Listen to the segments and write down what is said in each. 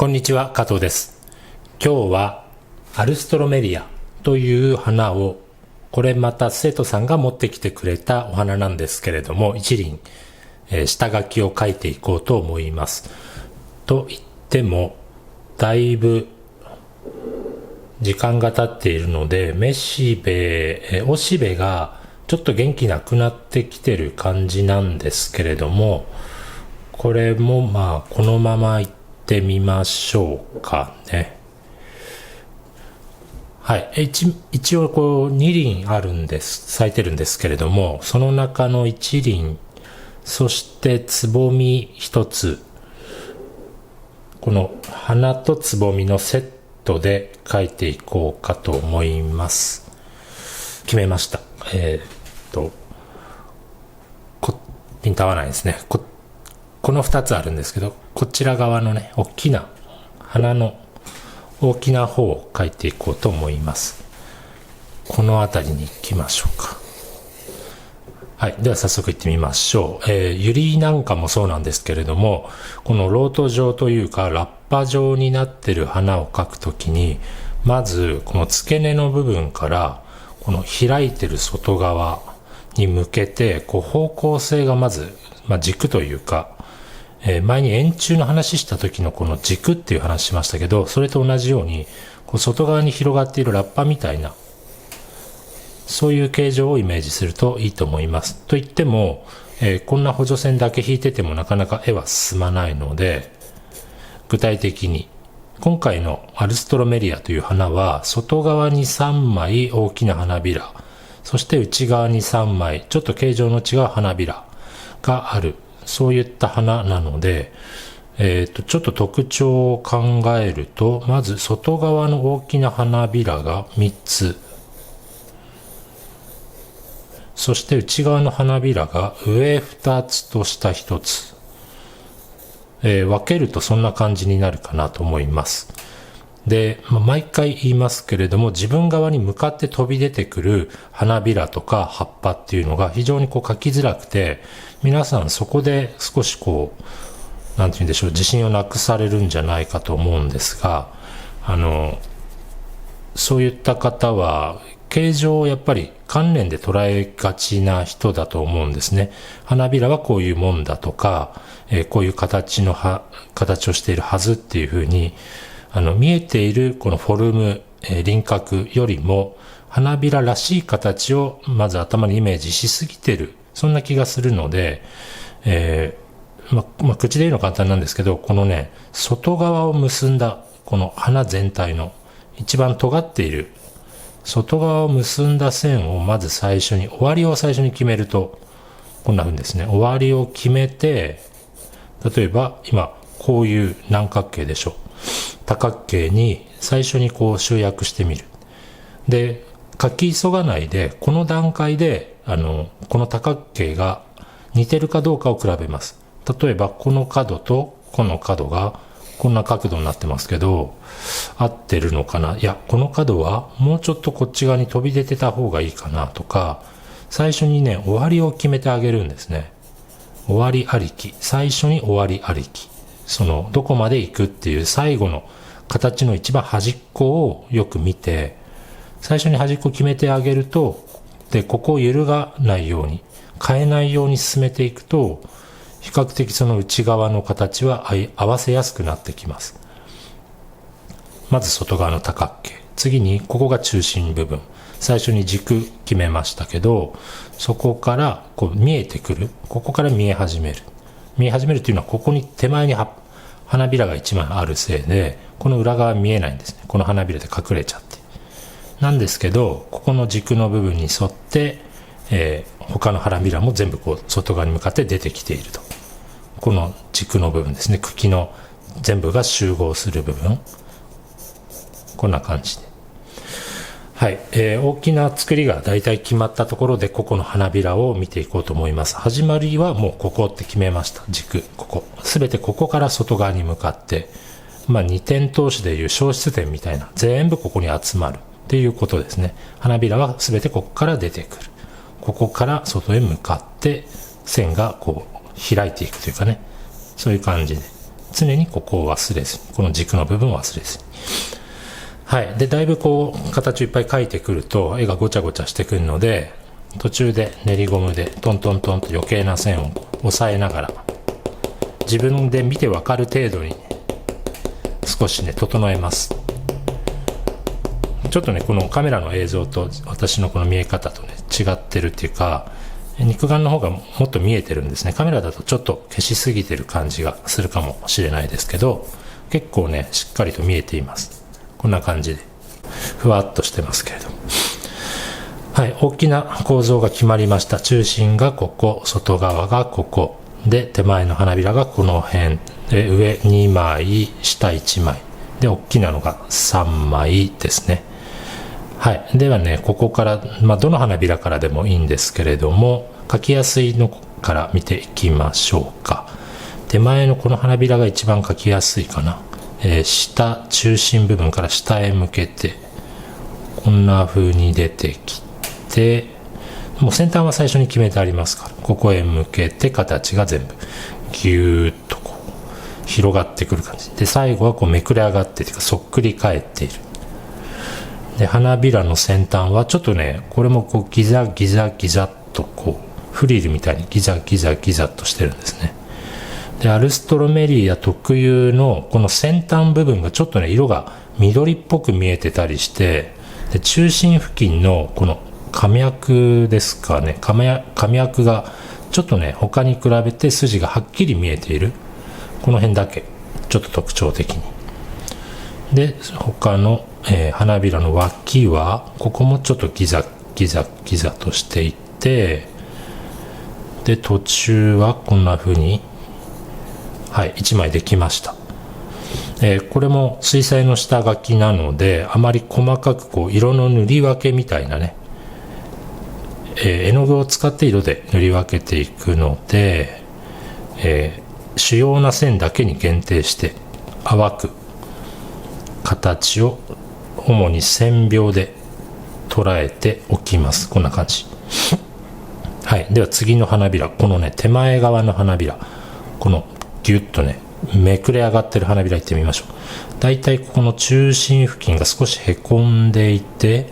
こんにちは、加藤です。今日はアルストロメリアという花を、これまた生徒さんが持ってきてくれたお花なんですけれども、一輪、下書きを書いていこうと思います。と言っても、だいぶ時間が経っているので、おしべがちょっと元気なくなってきてる感じなんですけれども、これもこのままいってみましょうかね。はい。一応2輪あるんです。咲いてるんですけれども、その中の1輪、そしてつぼみ1つ、この花とつぼみのセットで描いていこうかと思います。決めました。ピント合わないですね。この2つあるんですけど、こちら側のね、花の大きな方を描いていこうと思います。この辺りに行きましょうか。はい。では早速行ってみましょう。ユリなんかもそうなんですけれども、このロート状というかラッパ状になってる花を描くときに、まずこの付け根の部分からこの開いてる外側に向けて方向性がまず、軸というか、前に円柱の話した時のこの軸っていう話しましたけど、それと同じように外側に広がっているラッパみたいな、そういう形状をイメージするといいと思います。と言っても、こんな補助線だけ引いててもなかなか絵は進まないので、具体的に今回のアルストロメリアという花は外側に3枚大きな花びら、そして内側に3枚ちょっと形状の違う花びらがある、そういった花なので、ちょっと特徴を考えると、まず外側の大きな花びらが3つ、そして内側の花びらが上2つと下1つ、分けるとそんな感じになるかなと思います。で、毎回言いますけれども、自分側に向かって飛び出てくる花びらとか葉っぱっていうのが非常に描きづらくて、皆さんそこで少しなんて言うんでしょう、自信をなくされるんじゃないかと思うんですが、そういった方は形状をやっぱり観念で捉えがちな人だと思うんですね。花びらはこういうもんだとか、こういう形をしているはずっていうふうに、見えているこのフォルム、輪郭よりも花びららしい形をまず頭にイメージしすぎてる、そんな気がするので、口で言うの簡単なんですけど、このね、外側を結んだこの花全体の一番尖っている外側を結んだ線をまず終わりを最初に決めると、こんな風にですね、終わりを決めて、例えば今こういう何角形でしょう。多角形に最初に集約してみる。で、書き急がないで、この段階で、この多角形が似てるかどうかを比べます。例えば、この角とこの角がこんな角度になってますけど、合ってるのかな？いや、この角はもうちょっとこっち側に飛び出てた方がいいかなとか、最初にね、終わりを決めてあげるんですね。終わりありき。最初に終わりありき。どこまで行くっていう最後の形の一番端っこをよく見て、最初に端っこ決めてあげると、で、ここを揺るがないように、変えないように進めていくと、比較的その内側の形は合わせやすくなってきます。まず外側の多角形。次にここが中心部分。最初に軸決めましたけど、そこから見えてくる。ここから見え始める。見え始めるというのは、ここに手前に花びらが一枚あるせいで、この裏側見えないんですね。この花びらで隠れちゃって。なんですけど、ここの軸の部分に沿って、他の花びらも全部外側に向かって出てきていると。この軸の部分ですね。茎の全部が集合する部分。こんな感じで。はい。大きな作りがだいたい決まったところで、ここの花びらを見ていこうと思います。始まりはもうここって決めました。軸、ここ。すべてここから外側に向かって、二点通しでいう消失点みたいな、全部ここに集まるっていうことですね。花びらはすべてここから出てくる。ここから外へ向かって線が開いていくというかね、そういう感じで常にここを忘れずに、この軸の部分を忘れずに。はい。で、だいぶこう、形をいっぱい描いてくると、絵がごちゃごちゃしてくるので、途中で練りゴムでトントントンと余計な線を押さえながら、自分で見てわかる程度に少しね、整えます。ちょっとね、このカメラの映像と私のこの見え方とね、違ってるっていうか、肉眼の方がもっと見えてるんですね。カメラだとちょっと消しすぎてる感じがするかもしれないですけど、結構ね、しっかりと見えています。こんな感じで。ふわっとしてますけれども。はい、大きな構造が決まりました。中心がここ、外側がここ。で、手前の花びらがこの辺。で、上2枚、下1枚。で、大きなのが3枚ですね。はい。ではね、ここから、どの花びらからでもいいんですけれども、描きやすいのから見ていきましょうか。手前のこの花びらが一番描きやすいかな。下、中心部分から下へ向けて、こんな風に出てきて、もう先端は最初に決めてありますから、ここへ向けて形が全部、ぎゅーっとこう、広がってくる感じ。で、最後はこうめくれ上がってというか、そっくり返っている。で、花びらの先端はちょっとね、これもこうギザギザギザっとこう、フリルみたいにギザギザギザっとしてるんですね。で、アルストロメリア特有のこの先端部分がちょっとね、色が緑っぽく見えてたりして、で、中心付近のこの花脈ですかね、花脈がちょっとね、他に比べて筋がはっきり見えている。この辺だけ、ちょっと特徴的に。で、他の花びらの脇はここもちょっとギザギザギザとしていって、で途中はこんな風に1枚できました。これも水彩の下書きなのであまり細かくこう色の塗り分けみたいなね、絵の具を使って色で塗り分けていくので、主要な線だけに限定して淡く形を主に線描で捉えておきます。こんな感じ。はい。では次の花びら。このね、手前側の花びら。このギュッとね、めくれ上がってる花びらいってみましょう。だいたいここの中心付近が少しへこんでいて、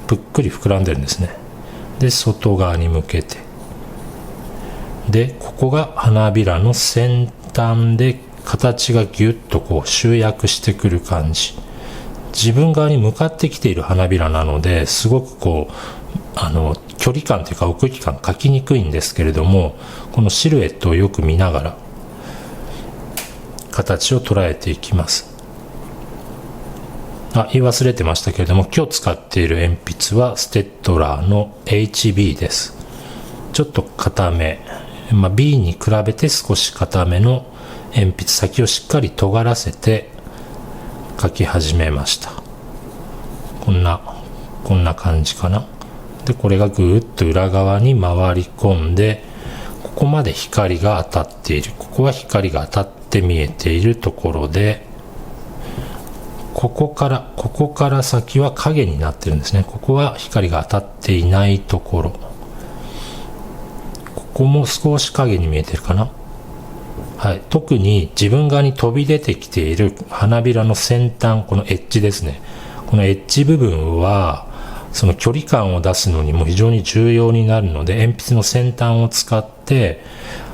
ぷっくり膨らんでるんですね。で、外側に向けて。で、ここが花びらの先端で形がギュッとこう集約してくる感じ。自分側に向かってきている花びらなので、すごくこう、距離感というか奥行き感描きにくいんですけれども、このシルエットをよく見ながら、形を捉えていきます。言い忘れてましたけれども、今日使っている鉛筆はステッドラーの HB です。ちょっと硬め、B に比べて少し硬めの鉛筆先をしっかり尖らせて描き始めました。こんな感じかな。で、これがぐーっと裏側に回り込んで、ここまで光が当たっている。ここは光が当たって見えているところで、ここから先は影になってるんですね。ここは光が当たっていないところ。ここも少し影に見えてるかな。はい、特に自分側に飛び出てきている花びらの先端、このエッジですね。このエッジ部分は、その距離感を出すのにも非常に重要になるので、鉛筆の先端を使って、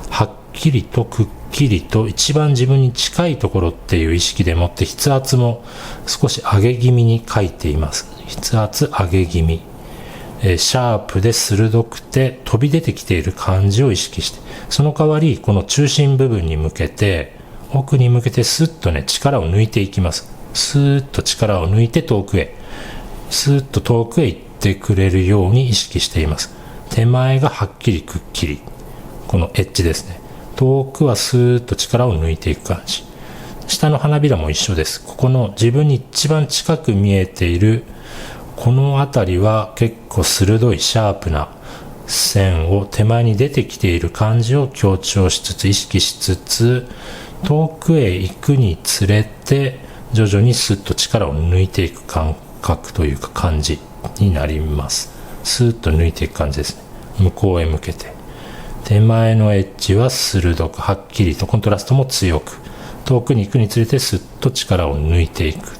はっきりとくっきりと一番自分に近いところっていう意識でもって筆圧も少し上げ気味に描いています。筆圧上げ気味。シャープで鋭くて飛び出てきている感じを意識して、その代わりこの中心部分に向けて奥に向けてスッとね力を抜いていきます。スーッと力を抜いて遠くへスーッと遠くへ行ってくれるように意識しています。手前がはっきりくっきり、このエッジですね。遠くはスーッと力を抜いていく感じ。下の花びらも一緒です。ここの自分に一番近く見えているこの辺りは結構鋭いシャープな線を手前に出てきている感じを強調しつつ意識しつつ、遠くへ行くにつれて徐々にスッと力を抜いていく感覚というか感じになります。スーッと抜いていく感じですね。向こうへ向けて手前のエッジは鋭くはっきりとコントラストも強く遠くに行くにつれてスッと力を抜いていく。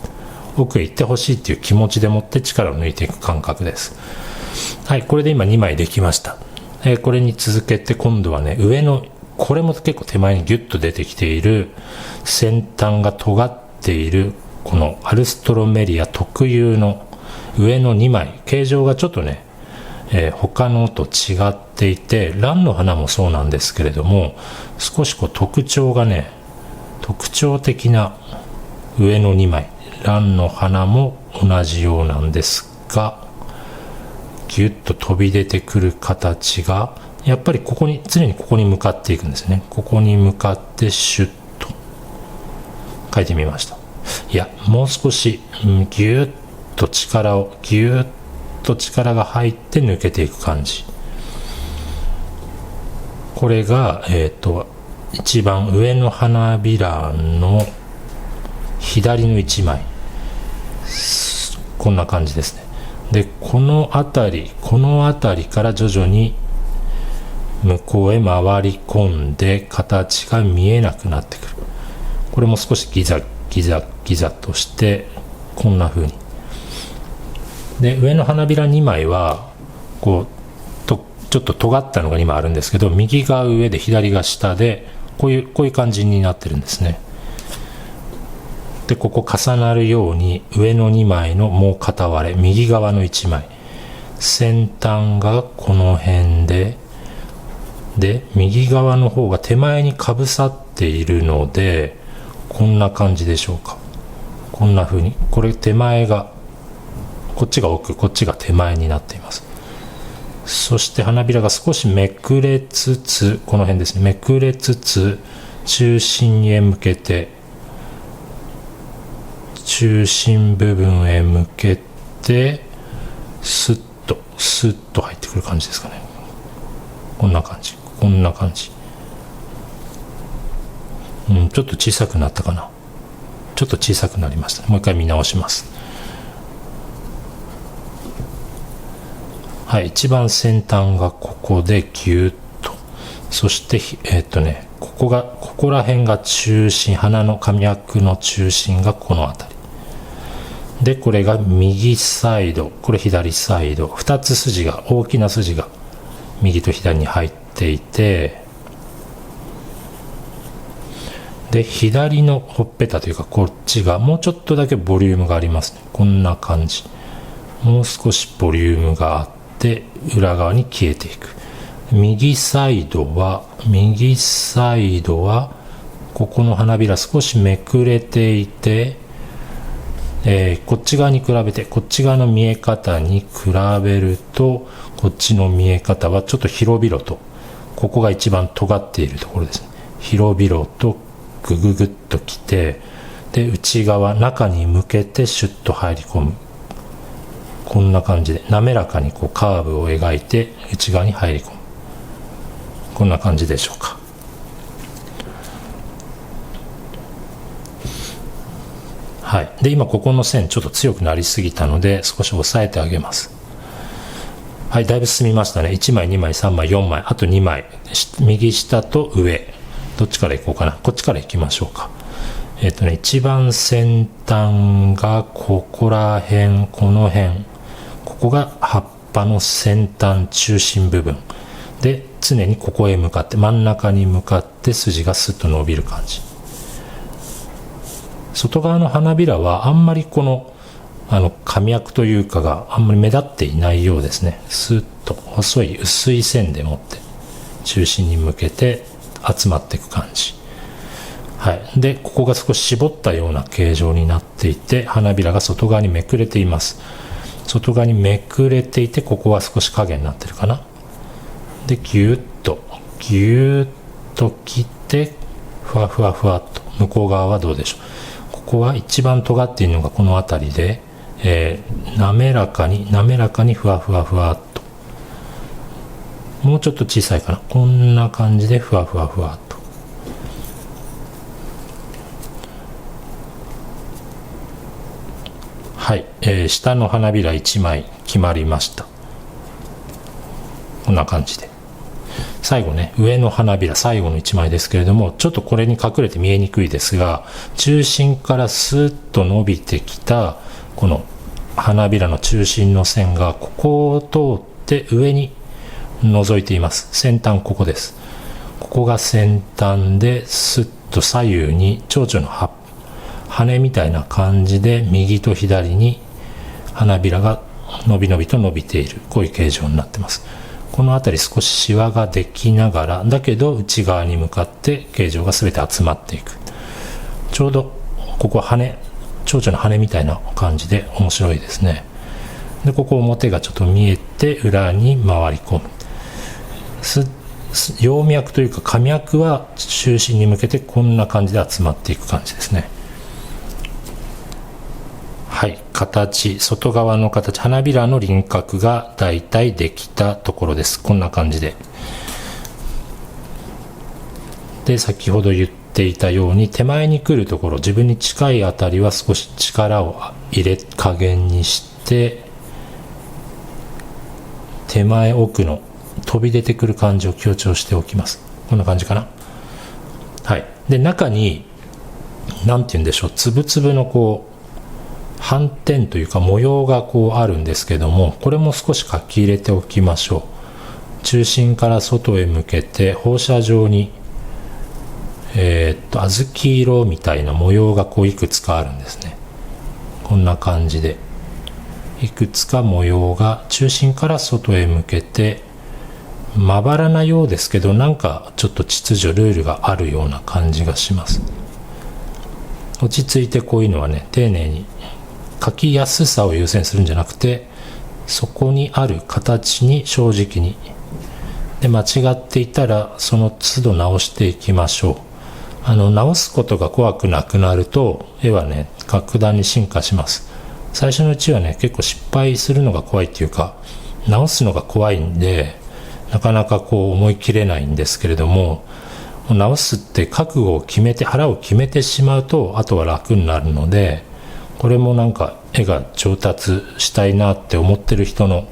奥へ行ってほしいっていう気持ちでもって力を抜いていく感覚です。はい、これで今2枚できました。これに続けて今度はね、上の、これも結構手前にギュッと出てきている、先端が尖っている、このアルストロメリア特有の上の2枚、形状がちょっとね、他のと違っていて、蘭の花もそうなんですけれども、少しこう特徴的な上の2枚、蘭の花も同じようなんですが、ギュッと飛び出てくる形がやっぱり常にここに向かっていくんですね。ここに向かってシュッと書いてみました。いや、もう少し、ギュッと力が入って抜けていく感じ。これが一番上の花びらの左の1枚、こんな感じですね。で、この辺りから徐々に向こうへ回り込んで形が見えなくなってくる。これも少しギザとしてこんな風に。で、上の花びら2枚はちょっと尖ったのが2枚あるんですけど、右が上で左が下でこういう感じになってるんですね。で、ここ重なるように上の2枚のもう片割れ、右側の1枚、先端がこの辺で右側の方が手前にかぶさっているので、こんな感じでしょうか。こんな風に、これ手前が、こっちが奥、こっちが手前になっています。そして花びらが少しめくれつつ、この辺ですね、めくれつつ中心へ向けて、中心部分へ向けてスッと入ってくる感じですかね。こんな感じ、ちょっと小さくなったかな。ちょっと小さくなりました。もう一回見直します。はい、一番先端がここでギュッと、そしてここら辺が中心、花の花脈の中心がこの辺りで、これが右サイド、これ左サイド、2つ大きな筋が右と左に入っていて、で、左のほっぺたというかこっちがもうちょっとだけボリュームがありますね。こんな感じ。もう少しボリュームがあって裏側に消えていく。右サイドはここの花びら少しめくれていて、こっち側に比べて、こっち側の見え方に比べると、こっちの見え方はちょっと広々と、ここが一番尖っているところですね。広々とググっときて、で、内側、中に向けてシュッと入り込む。こんな感じで、滑らかにカーブを描いて、内側に入り込む。こんな感じでしょうか。はい。で、今ここの線ちょっと強くなりすぎたので、少し押さえてあげます。はい、だいぶ進みましたね。1枚、2枚、3枚、4枚、あと2枚。右下と上。どっちから行こうかな。こっちから行きましょうか。一番先端がここら辺、この辺。ここが葉っぱの先端、中心部分。で、常にここへ向かって、真ん中に向かって筋がスッと伸びる感じ。外側の花びらはあんまり花脈というかがあんまり目立っていないようですね。スッと細い薄い線でもって中心に向けて集まっていく感じ。はい。で、ここが少し絞ったような形状になっていて、花びらが外側にめくれています。外側にめくれていて、ここは少し影になってるかな。で、ギューッと切って、ふわふわふわっと。向こう側はどうでしょう。ここは一番尖っているのがこの辺りで、滑らかにふわふわふわっと。もうちょっと小さいかな。こんな感じでふわふわふわっと。はい、下の花びら1枚決まりました。こんな感じで。最後ね、上の花びら、最後の1枚ですけれども、ちょっとこれに隠れて見えにくいですが、中心からスーッと伸びてきた、この花びらの中心の線が、ここを通って上に覗いています。先端ここです。ここが先端で、スッと左右に蝶々の羽みたいな感じで、右と左に花びらが伸び伸びと伸びている、こういう形状になってます。この辺り少しシワができながら、だけど内側に向かって形状が全て集まっていく。ちょうどここは蝶々の羽みたいな感じで面白いですね。で、ここ表がちょっと見えて裏に回り込む。葉脈というか花脈は中心に向けてこんな感じで集まっていく感じですね。はい、形、外側の形、花びらの輪郭がだいたいできたところです。こんな感じで。で、先ほど言っていたように手前に来るところ、自分に近いあたりは少し力を加減にして、手前奥の飛び出てくる感じを強調しておきます。こんな感じかな。はい。で、中に、なんて言うんでしょう、つぶつぶの斑点というか模様があるんですけども、これも少し書き入れておきましょう。中心から外へ向けて放射状に、小豆色みたいな模様がいくつかあるんですね。こんな感じで。いくつか模様が中心から外へ向けて、まばらなようですけど、なんかちょっと秩序、ルールがあるような感じがします。落ち着いてこういうのはね、丁寧に書きやすさを優先するんじゃなくて、そこにある形に正直に。で、間違っていたらその都度直していきましょう。直すことが怖くなくなると、絵はね、格段に進化します。最初のうちはね、結構失敗するのが怖いっていうか、直すのが怖いんで、なかなか思い切れないんですけれども、直すって覚悟を決めて、腹を決めてしまうと、あとは楽になるので、これもなんか絵が上達したいなって思ってる人の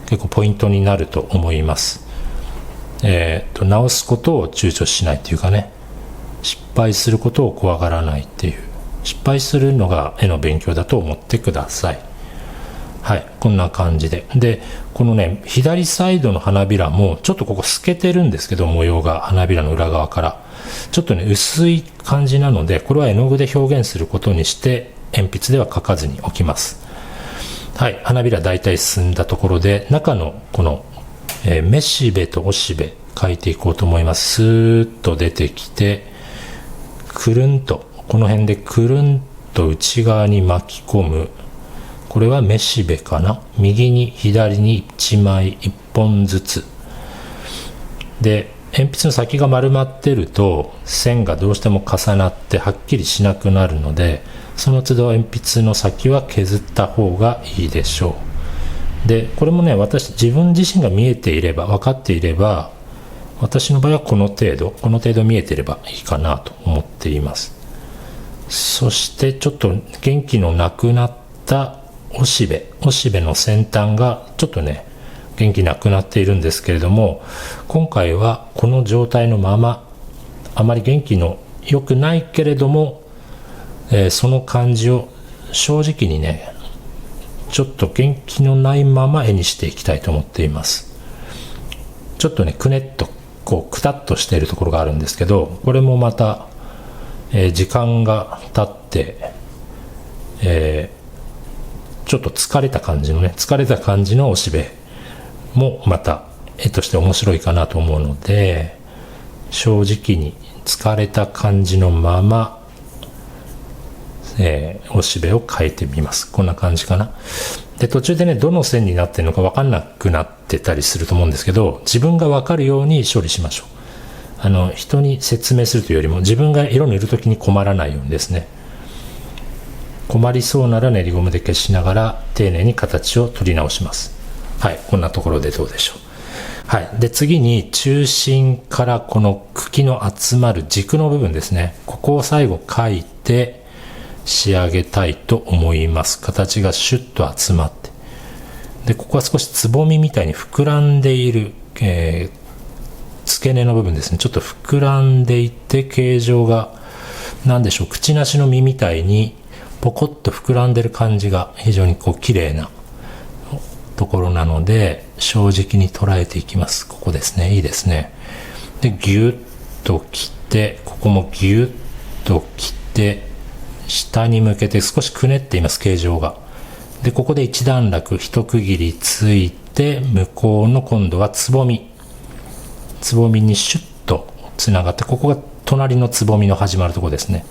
結構ポイントになると思います。直すことを躊躇しないっていうかね、失敗することを怖がらないっていう、失敗するのが絵の勉強だと思ってください。はい、こんな感じで。で、このね、左サイドの花びらもちょっとここ透けてるんですけど、模様が花びらの裏側からちょっとね、薄い感じなので、これは絵の具で表現することにして鉛筆では描かずに置きます。はい、花びら大体進んだところで、中のこの、めしべとおしべ描いていこうと思います。スーッと出てきて、くるんと、この辺でくるんと内側に巻き込む。これはめしべかな。右に左に1枚1本ずつ。で、鉛筆の先が丸まってると線がどうしても重なってはっきりしなくなるので、その都度鉛筆の先は削った方がいいでしょう。で、これもね、自分自身が見えていれば、分かっていれば、私の場合はこの程度見えていればいいかなと思っています。そしてちょっと元気のなくなったおしべの先端がちょっとね、元気なくなっているんですけれども、今回はこの状態のまま、あまり元気の良くないけれども、その感じを正直にね、ちょっと元気のないまま絵にしていきたいと思っています。ちょっとね、くねっとくたっとしているところがあるんですけど、これもまた、時間が経って、ちょっと疲れた感じのおしべもまた絵として面白いかなと思うので、正直に疲れた感じのまま、おしべを描いてみます。こんな感じかな。で、途中でね、どの線になってるのか分かんなくなってたりすると思うんですけど、自分が分かるように処理しましょう。人に説明するというよりも、自分が色塗るときに困らないようにですね。困りそうなら練りゴムで消しながら丁寧に形を取り直します。はい、こんなところでどうでしょう。はい、で次に中心からこの茎の集まる軸の部分ですね。ここを最後描いて仕上げたいと思います。形がシュッと集まって、でここは少しつぼみみたいに膨らんでいる、付け根の部分ですね、ちょっと膨らんでいて、形状が何でしょう、口なしの実みたいにポコッと膨らんでる感じが非常にこう綺麗なところなので、正直に捉えていきます。ここですね、いいですね。でギュッと切って、ここもギュッと切って、下に向けて少しくねっています、形状が。でここで一段落、一区切りついて、向こうの今度はつぼみにシュッとつながって、ここが隣のつぼみの始まるところですね。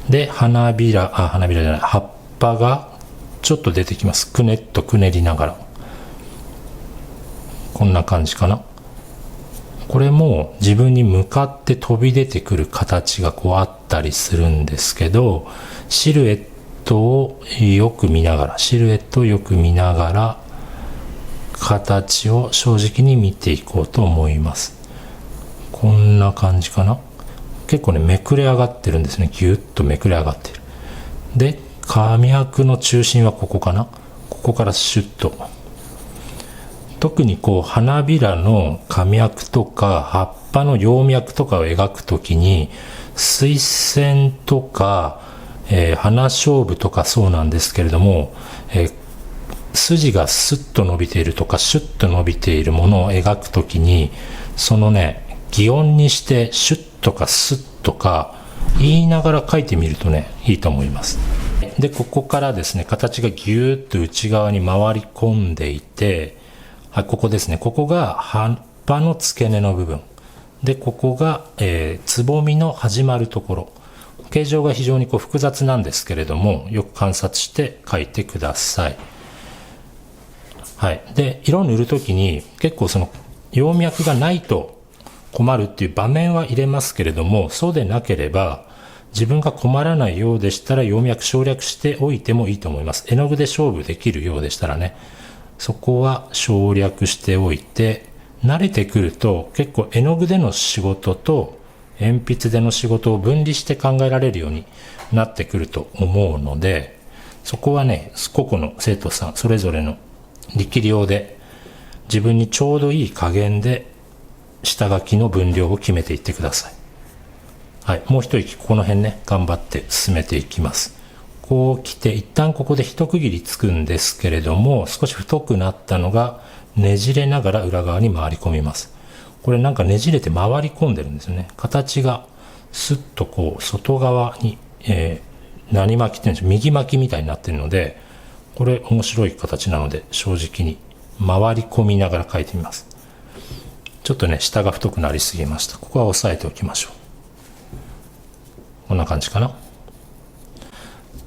で花びらじゃない、葉っぱがちょっと出てきます。くねっとくねりながら、こんな感じかな。これも自分に向かって飛び出てくる形がこうあったりするんですけど、シルエットをよく見ながら形を正直に見ていこうと思います。こんな感じかな。結構ねめくれ上がってるんですね。ギュッとめくれ上がってる。で髪枠の中心はここかな。ここからシュッと、特にこう花びらの髪枠とか葉っぱの葉脈とかを描くときに、水仙とか、花菖蒲とかそうなんですけれども、筋がスッと伸びているとかシュッと伸びているものを描くときに、そのね擬音にしてシュッとかスッとか言いながら描いてみるとねいいと思います。でここからですね、形がギューッと内側に回り込んでいて、はい、ここですね。ここが葉っぱの付け根の部分で、ここが、つぼみの始まるところ。形状が非常にこう複雑なんですけれども、よく観察して描いてください。はい、で色を塗るときに結構その葉脈がないと困るっていう場面は入れますけれども、そうでなければ自分が困らないようでしたら葉脈省略しておいてもいいと思います。絵の具で勝負できるようでしたらね、そこは省略しておいて、慣れてくると結構絵の具での仕事と鉛筆での仕事を分離して考えられるようになってくると思うので、そこはね個々の生徒さんそれぞれの力量で自分にちょうどいい加減で下書きの分量を決めていってください。はい、もう一息ここの辺ね頑張って進めていきます。こう来て一旦ここで一区切りつくんですけれども、少し太くなったのがねじれながら裏側に回り込みます。これなんかねじれて回り込んでるんですよね。形がスッとこう外側に、何巻きっていうんでしょう、右巻きみたいになってるので、これ面白い形なので正直に回り込みながら描いてみます。ちょっとね下が太くなりすぎました。ここは押さえておきましょう。こんな感じかな。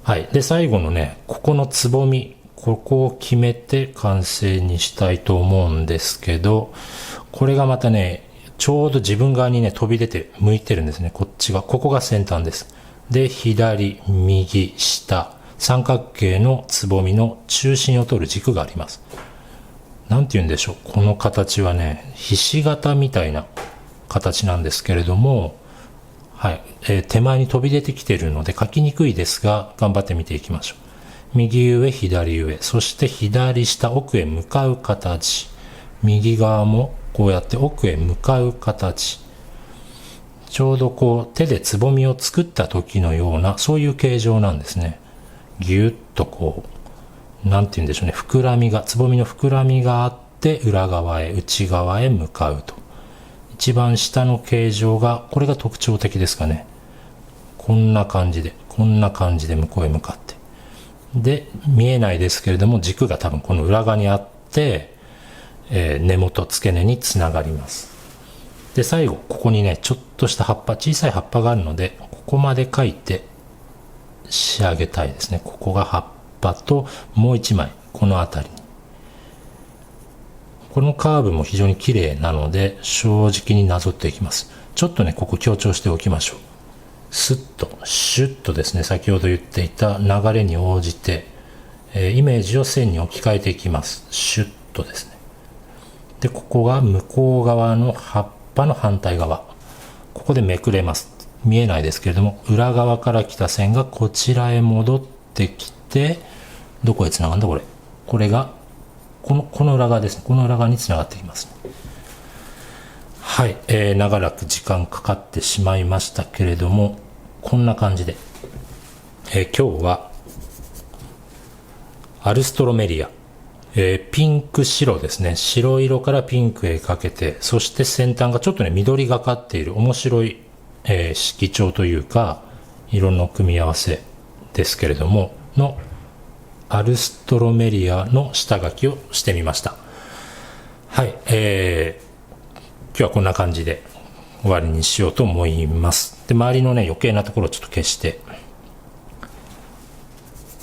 はい、で最後のねここのつぼみ、ここを決めて完成にしたいと思うんですけど、これがまたねちょうど自分側にね飛び出て向いてるんですね。こっちが、ここが先端です。で左右下三角形のつぼみの中心を取る軸があります。なんて言うんでしょう、この形はねひし形みたいな形なんですけれども、はい、手前に飛び出てきているので書きにくいですが頑張って見ていきましょう。右上左上、そして左下奥へ向かう形、右側もこうやって奥へ向かう形、ちょうどこう手でつぼみを作った時のようなそういう形状なんですね。ぎゅっとこうなんて言うんでしょうね、膨らみが、つぼみの膨らみがあって裏側へ内側へ向かうと、一番下の形状がこれが特徴的ですかね。こんな感じで向こうへ向かって、で見えないですけれども軸が多分この裏側にあって、根元付け根につながります。で最後ここにねちょっとした葉っぱ、小さい葉っぱがあるのでここまで描いて仕上げたいですね。ここが葉っぱともう一枚この辺りに、このカーブも非常に綺麗なので正直になぞっていきます。ちょっとねここ強調しておきましょう。スッとシュッとですね、先ほど言っていた流れに応じて、イメージを線に置き換えていきます。シュッとですね。でここが向こう側の葉っぱの反対側、ここでめくれます。見えないですけれども裏側から来た線がこちらへ戻ってきて、どこへつながるんだこれ、これがこの裏側ですね。この裏側につながっていきます。はい、長らく時間かかってしまいましたけれども、こんな感じで、今日はアルストロメリア、ピンク白ですね。白色からピンクへかけて、そして先端がちょっとね、緑がかっている面白い、色調というか、色の組み合わせですけれども、のアルストロメリアの下書きをしてみました。はい、今日はこんな感じで終わりにしようと思います。で、周りのね、余計なところをちょっと消して、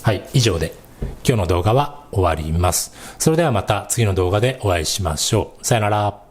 はい、以上で今日の動画は終わります。それではまた次の動画でお会いしましょう。さよなら。